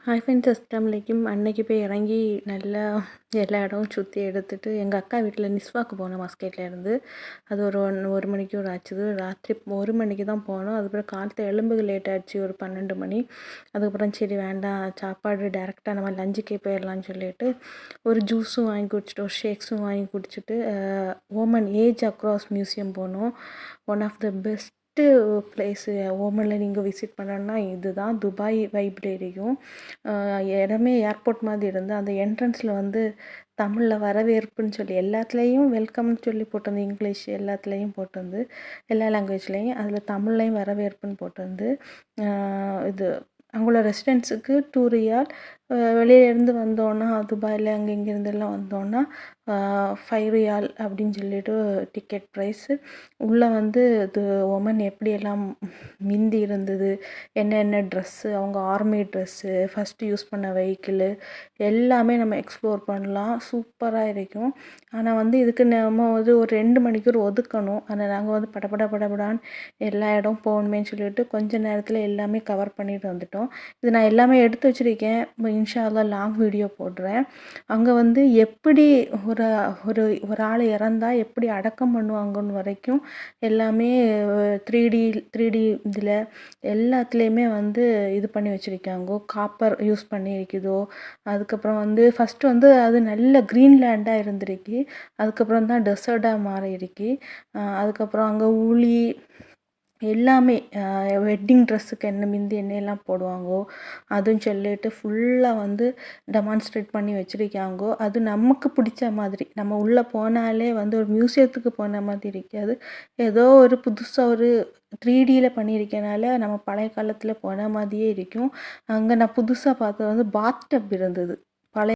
Hi friends, அஸ்ஸலாமு அலைக்கும். அன்னைக்கு போய் இறங்கி நல்லா எல்லா இடமும் சுற்றி எடுத்துட்டு எங்கள் அக்கா வீட்டில் நிஸ்வாக்கு போனோம் மஸ்கெட்லேருந்து. அது ஒரு மணிக்கு ஆச்சுது. ராத்திரி 1 மணிக்கு தான் போனோம். அதுக்கப்புறம் காலத்து எழும்புக்கு லேட் ஆகிடுச்சு, ஒரு 12 மணி. அதுக்கப்புறம் சரி வேண்டாம், சாப்பாடு டேரெக்டாக நம்ம லஞ்சுக்கே போயிடலான்னு சொல்லிட்டு ஒரு ஜூஸும் வாங்கி குடிச்சிட்டு ஒரு ஷேக்ஸும் வாங்கி குடிச்சிட்டு ஓமன் ஏஜ் அக்ராஸ் மியூசியம் போனோம். One of the best place ஓமனில் நீங்கள் விசிட் பண்ணணுன்னா இதுதான். துபாய் வைப்ரேரியும் இடமே ஏர்போர்ட் மாதிரி இருந்து அந்த என்ட்ரன்ஸில் வந்து தமிழில் வரவேற்புன்னு சொல்லி எல்லாத்துலேயும் வெல்கம்னு சொல்லி போட்டிருந்து. இங்கிலீஷ் எல்லாத்துலேயும் போட்டிருந்து, எல்லா லாங்குவேஜ்லேயும். அதில் தமிழ்லையும் வரவேற்புன்னு போட்டிருந்து. இது அவங்களோட ரெசிடென்ஸுக்கு 2 ரியால். வெளியிலேருந்து வந்தோன்னா துபாயில் அங்கே இங்கேருந்தெல்லாம் வந்தோன்னா 5 ரியால் அப்படின்னு சொல்லிட்டு டிக்கெட் ப்ரைஸு. உள்ளே வந்து இது ஒமன் எப்படியெல்லாம் மிந்தி இருந்தது, என்னென்ன ட்ரெஸ்ஸு, அவங்க ஆர்மி ட்ரெஸ்ஸு, ஃபஸ்ட்டு யூஸ் பண்ண வெஹிக்கிளு எல்லாமே நம்ம எக்ஸ்ப்ளோர் பண்ணலாம். சூப்பராக இருக்கும். ஆனால் வந்து இதுக்கு நம்ம வந்து ஒரு 2 மணிக்கூர் ஒதுக்கணும். ஆனால் நாங்கள் வந்து படபடான்னு எல்லா இடம் போகணுமேன்னு சொல்லிட்டு கொஞ்ச நேரத்தில் எல்லாமே கவர் பண்ணிட்டு வந்துட்டோம். இது நான் எல்லாமே எடுத்து வச்சுருக்கேன். இன்ஷா அல்லாஹ் லாங் வீடியோ போடுறேன். அங்கே வந்து எப்படி ஒரு ஒரு ஒரு ஆள் இறந்தா எப்படி அடக்கம் பண்ணுவாங்கன்னு வரைக்கும் எல்லாமே 3D இதில் எல்லாத்துலேயுமே வந்து இது பண்ணி வச்சுருக்காங்கோ. காப்பர் யூஸ் பண்ணி இருக்குதோ. அதுக்கப்புறம் வந்து ஃபஸ்ட்டு வந்து அது நல்ல க்ரீன்லேண்டாக இருந்திருக்கு. அதுக்கப்புறம் தான் டெசர்ட்டாக மாறி இருக்கு. அதுக்கப்புறம் அங்கே ஊழி எல்லாமே வெட்டிங் ட்ரெஸ்ஸுக்கு என்ன மிந்தி என்னெல்லாம் போடுவாங்கோ அதுன்னு சொல்லிட்டு ஃபுல்லாக வந்து டெமான்ஸ்ட்ரேட் பண்ணி வச்சுருக்காங்கோ. அது நமக்கு பிடிச்ச மாதிரி நம்ம உள்ளே போனாலே வந்து ஒரு மியூசியத்துக்கு போன மாதிரி இருக்காது. ஏதோ ஒரு புதுசாக ஒரு 3Dயில் பண்ணியிருக்கனால நம்ம பழைய காலத்தில் போன மாதிரியே இருக்கும். அங்கே நான் புதுசாக பார்த்தது வந்து பாத் டப் இருந்தது.